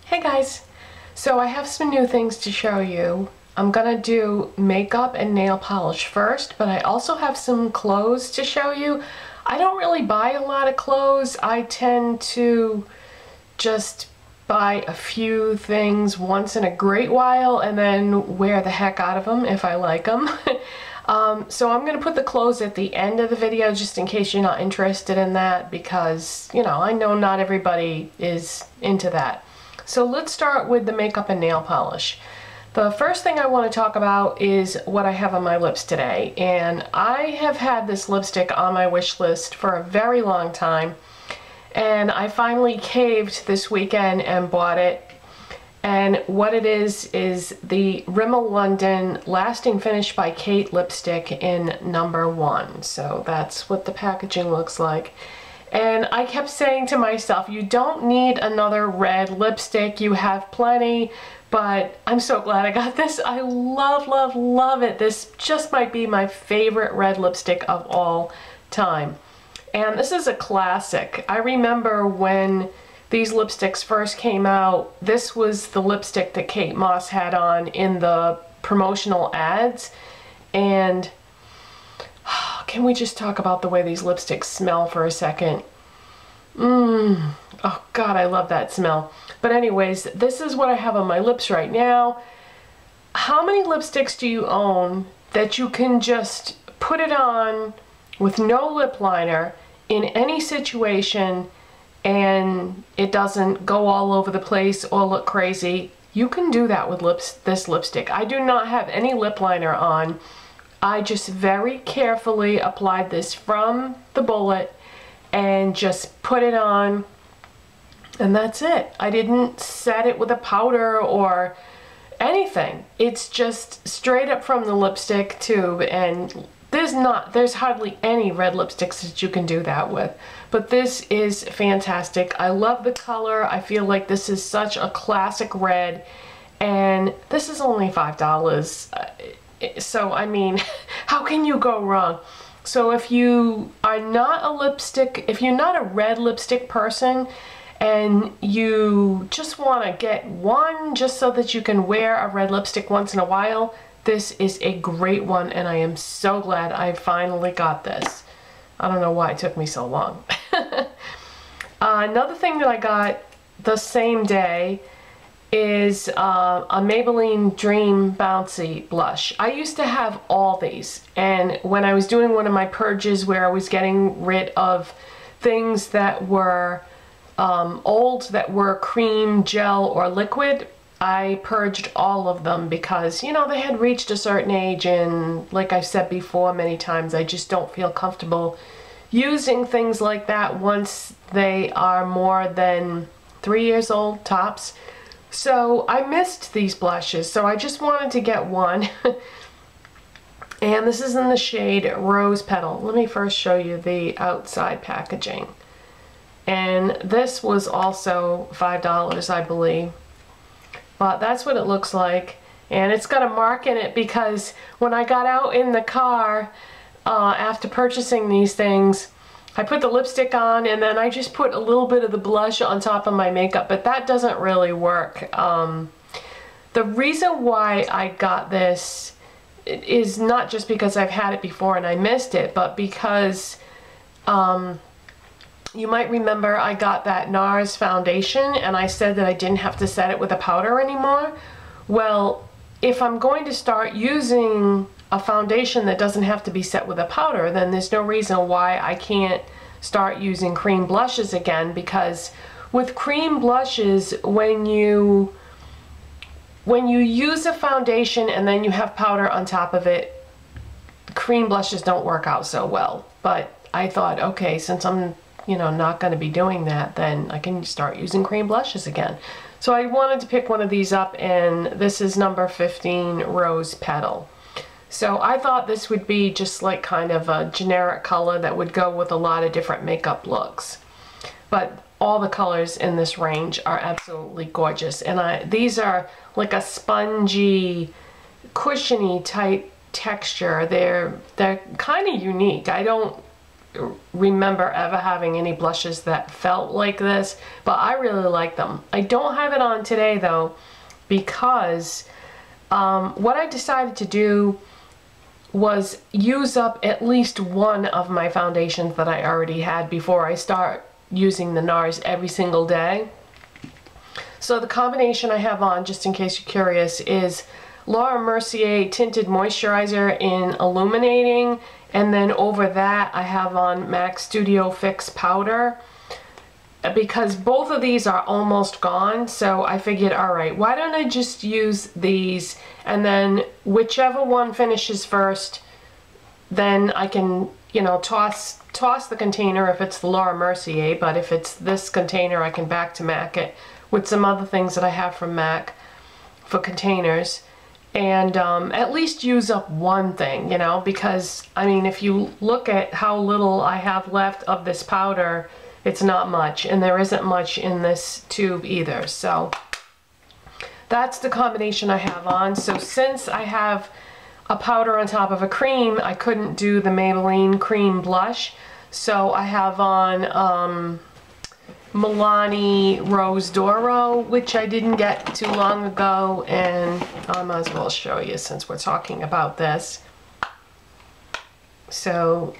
Hey guys, so I have some new things to show you. I'm gonna do makeup and nail polish first, but I also have some clothes to show you. I don't really buy a lot of clothes. I tend to just buy a few things once in a great while and then wear the heck out of them if I like them. So I'm going to put the clothes at the end of the video just in case you're not interested in that, because, you know, I know not everybody is into that. So let's start with the makeup and nail polish. The first thing I want to talk about is what I have on my lips today. And I have had this lipstick on my wish list for a very long time. And I finally caved this weekend and bought it. And what it is the Rimmel London Lasting Finish by Kate lipstick in #1. So that's what the packaging looks like. And I kept saying to myself, you don't need another red lipstick, you have plenty, but I'm so glad I got this. I love, love, love it. This just might be my favorite red lipstick of all time. And this is a classic. I remember when these lipsticks first came out, this was the lipstick that Kate Moss had on in the promotional ads. And can we just talk about the way these lipsticks smell for a second? Oh God, I love that smell. But anyways, this is what I have on my lips right now. How many lipsticks do you own that you can just put it on with no lip liner in any situation and it doesn't go all over the place or look crazy? You can do that with this lipstick. I do not have any lip liner on. I just very carefully applied this from the bullet and just put it on, and that's it. I didn't set it with a powder or anything. It's just straight up from the lipstick tube, and there's hardly any red lipsticks that you can do that with. But this is fantastic. I love the color. I feel like this is such a classic red, and this is only $5. So, I mean, how can you go wrong? So if you are not if you're not a red lipstick person and you just want to get one just so that you can wear a red lipstick once in a while, this is a great one, and I am so glad I finally got this. I don't know why it took me so long. Another thing that I got the same day is a Maybelline Dream Bouncy blush. I used to have all these, and when I was doing one of my purges where I was getting rid of things that were old, that were cream, gel, or liquid, I purged all of them because, you know, they had reached a certain age, and like I've said before many times, I just don't feel comfortable using things like that once they are more than 3 years old tops. So I missed these blushes, so I just wanted to get one. And this is in the shade Rose Petal. Let me first show you the outside packaging. And this was also $5, I believe. But that's what it looks like. And it's got a mark in it because when I got out in the car after purchasing these things, I put the lipstick on and then I just put a little bit of the blush on top of my makeup, but that doesn't really work. The reason why I got this is not just because I've had it before and I missed it, but because you might remember I got that NARS foundation and I said that I didn't have to set it with a powder anymore. Well, if I'm going to start using a foundation that doesn't have to be set with a powder, then there's no reason why I can't start using cream blushes again, because with cream blushes, when you use a foundation and then you have powder on top of it, cream blushes don't work out so well. But I thought, okay, since I'm, you know, not going to be doing that, then I can start using cream blushes again. So I wanted to pick one of these up, and this is number 15, Rose Petal. So I thought this would be just like kind of a generic color that would go with a lot of different makeup looks. But all the colors in this range are absolutely gorgeous. And these are like a spongy, cushiony type texture. They're kind of unique. I don't remember ever having any blushes that felt like this, but I really like them. I don't have it on today though, because what I decided to do was use up at least one of my foundations that I already had before I start using the NARS every single day. So the combination I have on, just in case you're curious, is Laura Mercier Tinted Moisturizer in Illuminating, and then over that I have on MAC Studio Fix Powder, because both of these are almost gone. So I figured, alright, why don't I just use these, and then whichever one finishes first, then I can, you know, toss the container if it's the Laura Mercier, but if it's this container I can back to MAC it with some other things that I have from MAC for containers, and at least use up one thing, you know, because I mean, if you look at how little I have left of this powder, it's not much, and there isn't much in this tube either. So that's the combination I have on. So since I have a powder on top of a cream, I couldn't do the Maybelline cream blush, so I have on Milani Rose Doro, which I didn't get too long ago, and I might as well show you since we're talking about this. So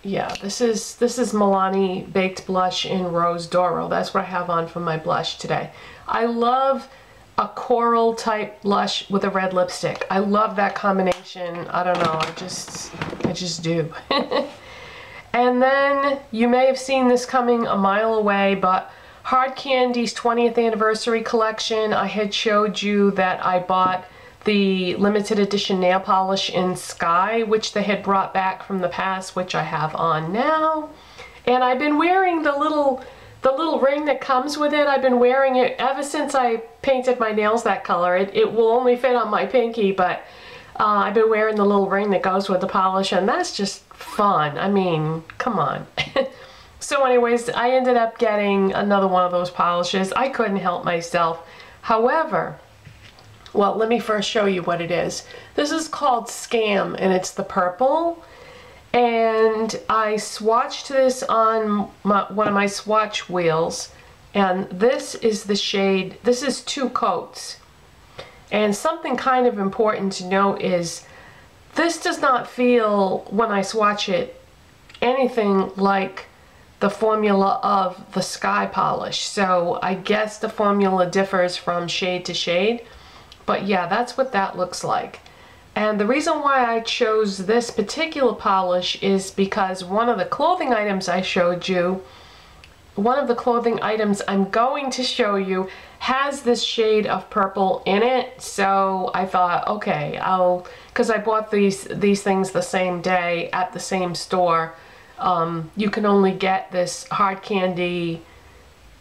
yeah, this is Milani Baked Blush in Rose Doro. That's what I have on for my blush today. I love a coral type blush with a red lipstick. I love that combination. I don't know, I just do. And then you may have seen this coming a mile away, but Hard Candy's 20th anniversary collection, I had showed you that I bought the limited edition nail polish in Sky, which they had brought back from the past, which I have on now. And I've been wearing the little ring that comes with it. I've been wearing it ever since I painted my nails that color. It will only fit on my pinky, but I've been wearing the little ring that goes with the polish, and that's just fun. I mean, come on. So anyways, I ended up getting another one of those polishes. I couldn't help myself. However, well, let me first show you what it is. This is called Scam, and it's the purple. And I swatched this on one of my swatch wheels, and this is the shade, this is 2 coats. And something kind of important to note is this does not feel, when I swatch it, anything like the formula of the Sky polish. So I guess the formula differs from shade to shade, but yeah, that's what that looks like. And the reason why I chose this particular polish is because one of the clothing items I showed you, one of the clothing items I'm going to show you has this shade of purple in it. So I thought, okay, because I bought these things the same day at the same store. You can only get this Hard Candy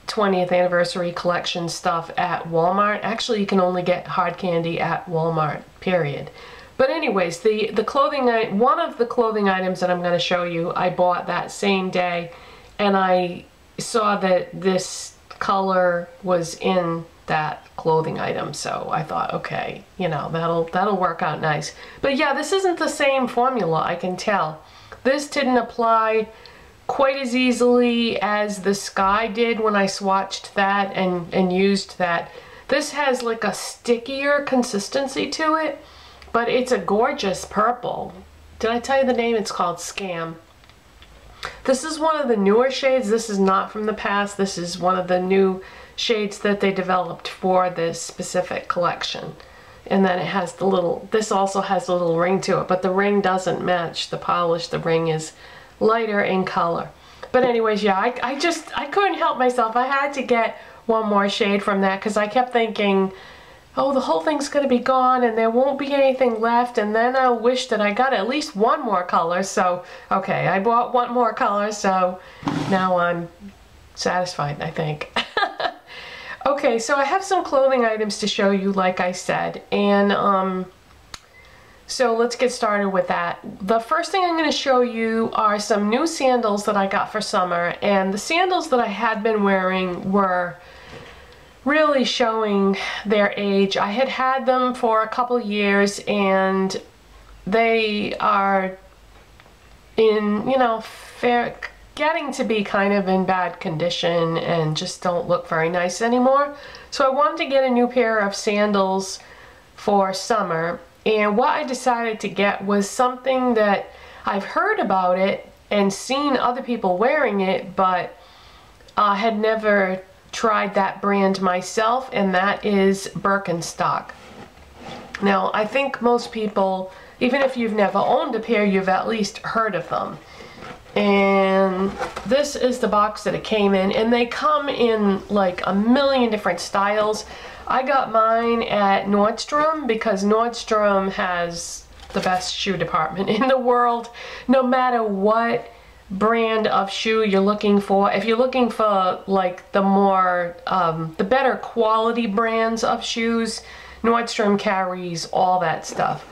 20th anniversary collection stuff at Walmart. Actually, you can only get Hard Candy at Walmart, period. But anyways, the clothing, one of the clothing items that I'm going to show you, I bought that same day, and I saw that this color was in that clothing item, so I thought, okay, you know, that'll work out nice. But yeah, this isn't the same formula, I can tell. This didn't apply quite as easily as the Sky did when I swatched that and used that. This has like a stickier consistency to it, but it's a gorgeous purple. Did I tell you the name? It's called Scam. This is one of the newer shades. This is not from the past. This is one of the new shades that they developed for this specific collection. And then it has the little, this also has a little ring to it, but the ring doesn't match the polish. The ring is lighter in color. But anyways, yeah, I couldn't help myself. I had to get one more shade from that because I kept thinking, oh, the whole thing's going to be gone and there won't be anything left, and then I'll wish that I got at least one more color. So, okay, I bought one more color, so now I'm satisfied, I think. Okay, so I have some clothing items to show you, like I said, and so let's get started with that. The first thing I'm going to show you are some new sandals that I got for summer, and the sandals that I had been wearing were really showing their age. I had had them for a couple years, and they are in, you know, getting to be kind of in bad condition and just don't look very nice anymore. So I wanted to get a new pair of sandals for summer, and what I decided to get was something that I've heard about it and seen other people wearing it, but had never tried that brand myself, and that is Birkenstock. Now, I think most people, even if you've never owned a pair, you've at least heard of them. And this is the box that it came in, and they come in like a million different styles. I got mine at Nordstrom because Nordstrom has the best shoe department in the world, no matter what brand of shoe you're looking for. If you're looking for like the more, the better quality brands of shoes, Nordstrom carries all that stuff.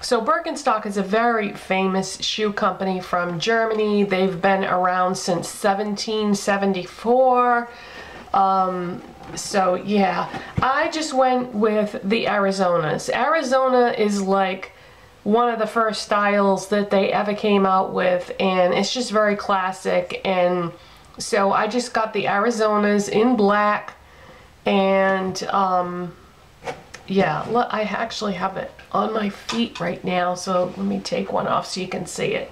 So Birkenstock is a very famous shoe company from Germany. They've been around since 1774. So yeah, I just went with the Arizonas. Arizona is like one of the first styles that they ever came out with, and it's just very classic. And so I just got the Arizonas in black, and yeah, look, I actually have it on my feet right now, so let me take one off so you can see it.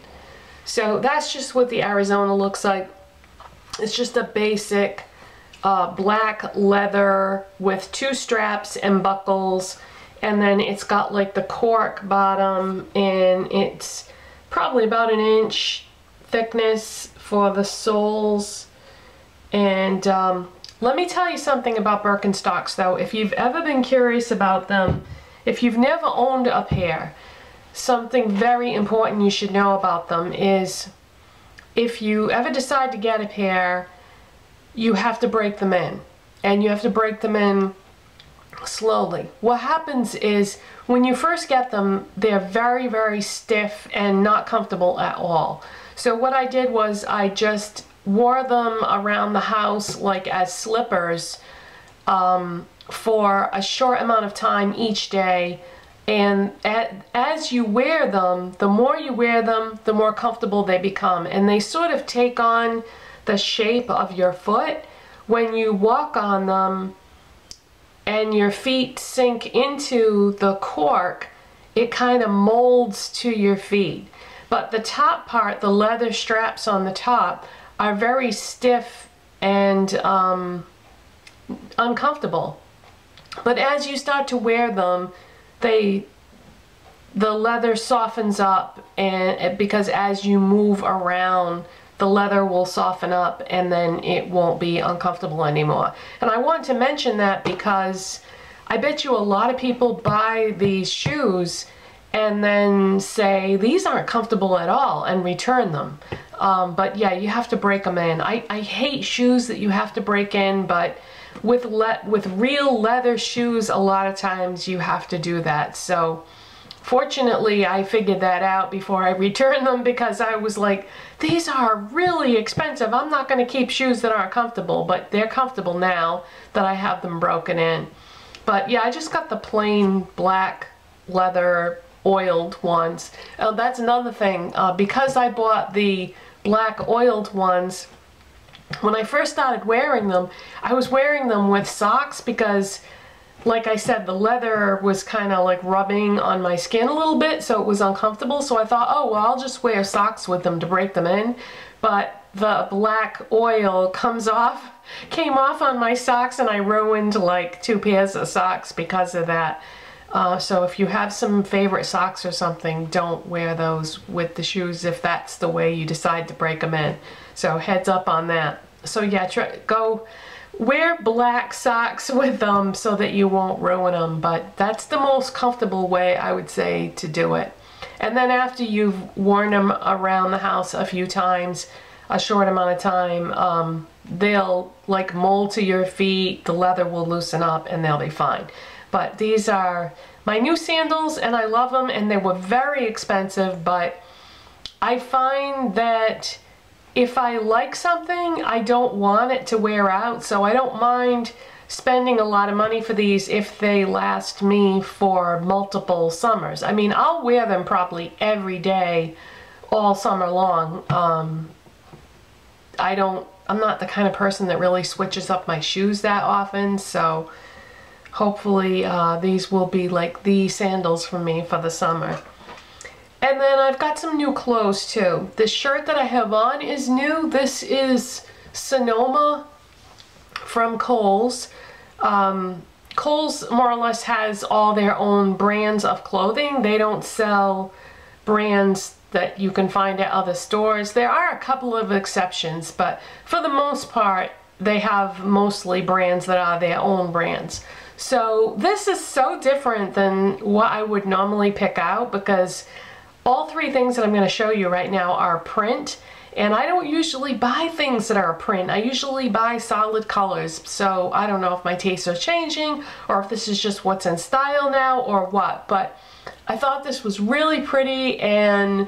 So that's just what the Arizona looks like. It's just a basic black leather with 2 straps and buckles, and then it's got like the cork bottom, and it's probably about 1 inch thickness for the soles. And let me tell you something about Birkenstocks though. If you've ever been curious about them, if you've never owned a pair, something very important you should know about them is if you ever decide to get a pair, you have to break them in, and you have to break them in slowly. What happens is when you first get them, they're very, very stiff and not comfortable at all. So what I did was I just wore them around the house like as slippers for a short amount of time each day, and as you wear them, the more you wear them, the more comfortable they become, and they sort of take on the shape of your foot. When you walk on them and your feet sink into the cork, it kind of molds to your feet. But the top part, the leather straps on the top, are very stiff and uncomfortable. But as you start to wear them, the leather softens up, and because as you move around, the leather will soften up, and then it won't be uncomfortable anymore. And I want to mention that because I bet you a lot of people buy these shoes and then say these aren't comfortable at all and return them. But yeah, you have to break them in. I hate shoes that you have to break in, but with real leather shoes, a lot of times you have to do that. So fortunately, I figured that out before I returned them, because I was like, these are really expensive. I'm not going to keep shoes that aren't comfortable, but they're comfortable now that I have them broken in. But yeah, I just got the plain black leather oiled ones. That's another thing. Because I bought the black oiled ones, when I first started wearing them, I was wearing them with socks because, like I said, the leather was kind of like rubbing on my skin a little bit, so it was uncomfortable. So I thought, oh, well, I'll just wear socks with them to break them in. But the black oil came off on my socks, and I ruined like 2 pairs of socks because of that. So if you have some favorite socks or something, don't wear those with the shoes if that's the way you decide to break them in. So heads up on that. So yeah, go wear black socks with them so that you won't ruin them, but that's the most comfortable way, I would say, to do it. And then after you've worn them around the house a few times, a short amount of time, they'll like mold to your feet, the leather will loosen up, and they'll be fine. But these are my new sandals, and I love them, and they were very expensive, but I find that if I like something, I don't want it to wear out, so I don't mind spending a lot of money for these if they last me for multiple summers. I mean, I'll wear them probably every day all summer long. I'm not the kind of person that really switches up my shoes that often, so hopefully these will be like the sandals for me for the summer. And then I've got some new clothes too. The shirt that I have on is new. This is Sonoma from Kohls. Kohls more or less has all their own brands of clothing. They don't sell brands that you can find at other stores. There are a couple of exceptions, but for the most part, they have mostly brands that are their own brands. So this is so different than what I would normally pick out, because all three things that I'm going to show you right now are print, and I don't usually buy things that are print. I usually buy solid colors, so I don't know if my tastes are changing or if this is just what's in style now or what, but I thought this was really pretty, and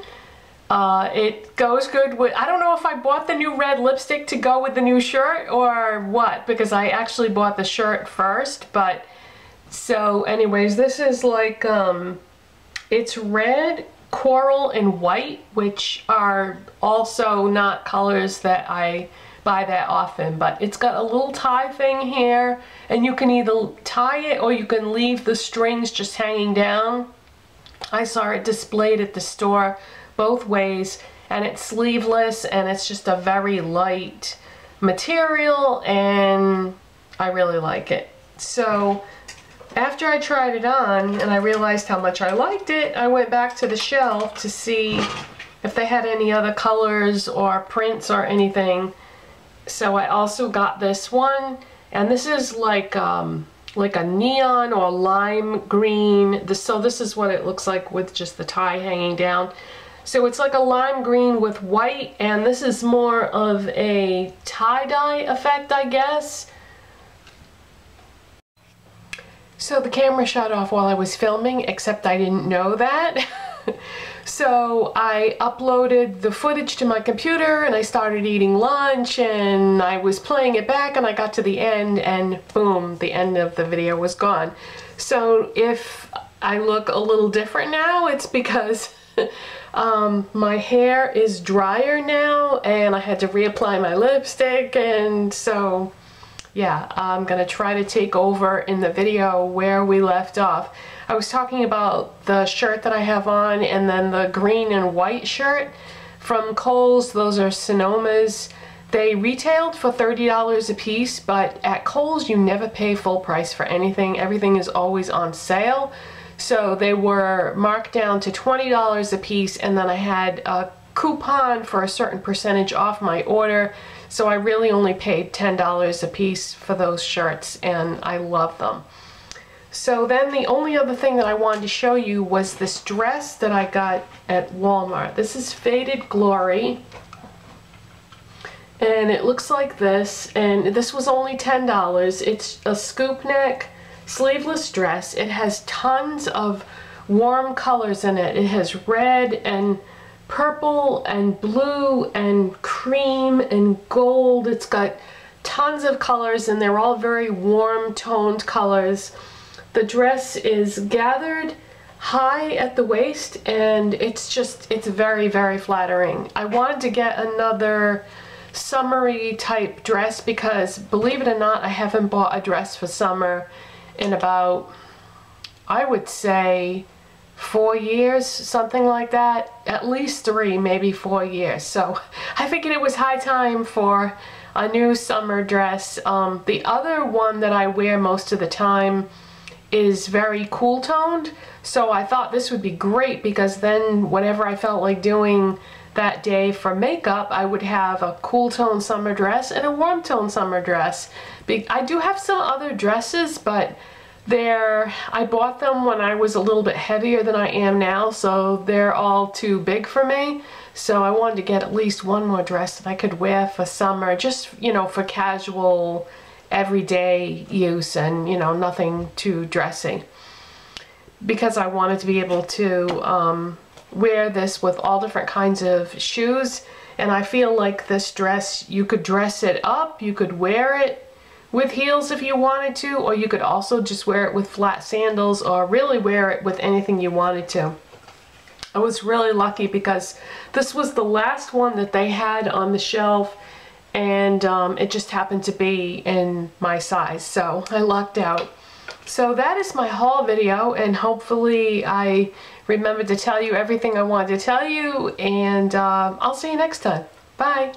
it goes good with, I don't know if I bought the new red lipstick to go with the new shirt or what, because I actually bought the shirt first, but so anyways, this is like, it's red, coral, and white, which are also not colors that I buy that often, but it's got a little tie thing here, and you can either tie it or you can leave the strings just hanging down. I saw it displayed at the store both ways, and it's sleeveless, and it's just a very light material, and I really like it. So after I tried it on and I realized how much I liked it, I went back to the shelf to see if they had any other colors or prints or anything. So I also got this one, and this is like a neon or lime green. So this is what it looks like with just the tie hanging down. So it's like a lime green with white, and this is more of a tie-dye effect, I guess. So the camera shut off while I was filming, except I didn't know that. So I uploaded the footage to my computer, and I started eating lunch, and I was playing it back, and I got to the end, and boom, the end of the video was gone. So if I look a little different now, it's because my hair is drier now, and I had to reapply my lipstick, and so yeah, I'm gonna try to take over in the video where we left off. I was talking about the shirt that I have on, and then the green and white shirt from Kohls. Those are Sonoma's. They retailed for $30 a piece, but at Kohls you never pay full price for anything. Everything is always on sale. So they were marked down to $20 a piece, and then I had a coupon for a certain percentage off my order. So I really only paid $10 a piece for those shirts, and I love them. So then the only other thing that I wanted to show you was this dress that I got at Walmart. This is Faded Glory, and it looks like this, and this was only $10. It's a scoop neck sleeveless dress. It has tons of warm colors in it. It has red and purple and blue and cream and gold. It's got tons of colors, and they're all very warm toned colors. The dress is gathered high at the waist, and it's very, very flattering. I wanted to get another summery type dress because, believe it or not, I haven't bought a dress for summer in about, I would say, 4 years, something like that. At least 3, maybe 4 years. So I figured it was high time for a new summer dress. The other one that I wear most of the time is very cool toned, so I thought this would be great because then whatever I felt like doing that day for makeup, I would have a cool tone summer dress and a warm tone summer dress. I do have some other dresses, but I bought them when I was a little bit heavier than I am now, so they're all too big for me. So I wanted to get at least one more dress that I could wear for summer, just, you know, for casual, everyday use, and, you know, nothing too dressy. Because I wanted to be able to wear this with all different kinds of shoes, and I feel like this dress, you could dress it up, you could wear it with heels if you wanted to, or you could also just wear it with flat sandals, or really wear it with anything you wanted to. I was really lucky because this was the last one that they had on the shelf, and it just happened to be in my size, so I lucked out. So that is my haul video, and hopefully I remembered to tell you everything I wanted to tell you, and I'll see you next time. Bye!